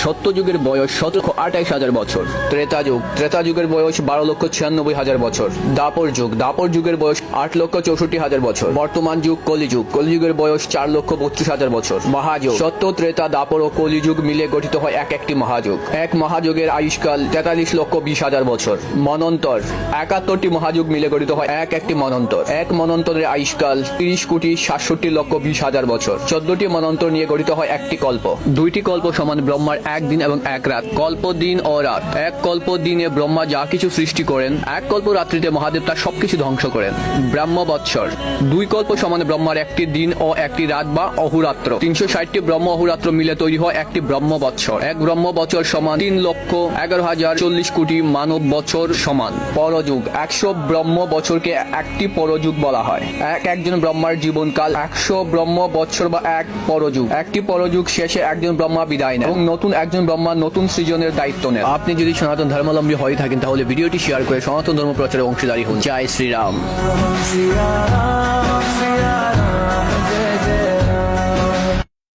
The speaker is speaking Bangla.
সত্যযুগের বয়স 17,28,000 বছর। ত্রেতা যুগের বয়স 12,96,000 বছর। দাপর যুগের বয়স 8,64,000 বছর। বর্তমান যুগ কলিযুগের বয়স 4,32,000 বছর। মহাযুগ সত্য, ত্রেতা, দাপর ও কলিযুগ মিলে গঠিত হয় একটি মহাযুগ। এক মহাযুগের আয়ুষ্কাল 43,20,000 বছর। মনন্তর 71টি মহাযুগ মিলে গঠিত হয় একটি মনন্তর। এক মনন্তরের আয়ুষ্কাল 30,67,20,000 বছর। 14টি মনন্তর নিয়ে গঠিত হয় একটি কল্প। 2টি কল্প সমান ব্রহ্মার এক দিন এবং এক রাত। কল্প দিন ও রাত। এক কল্প দিনে ব্রহ্মা যা কিছু সৃষ্টি করেন, এক কল্প রাত্রিতে মহাদেব তার সবকিছু ধ্বংস করেন। ব্রহ্মবৎসর 2 কল্প সমান ব্রহ্মার একটি দিন ও একটি রাত বা অহোরাত্র। 360টি ব্রহ্ম অহোরাত্র মিলে তৈরি হয় একটি ব্রহ্মবৎসর। এক ব্রহ্মবৎসর সমান 3,11,040 কোটি মানব বছর সমান। পরযুগ 100 ব্রহ্ম বছরকে একটি পরযুগ বলা হয়। একজন ব্রহ্মার জীবনকাল 100 ব্রহ্ম বছর বা এক পরযুগ। একটি পরযুগ শেষে একজন ব্রহ্মা বিদায় নেন এবং নতুন একজন ব্রহ্মা নতুন সৃজনের দায়িত্ব নেন। আপনি যদি সনাতন ধর্মাবলম্বী হয়ে থাকেন তাহলে ভিডিওটি শেয়ার করে সনাতন ধর্ম প্রচারে অংশীদারী হন। জয় শ্রীরাম।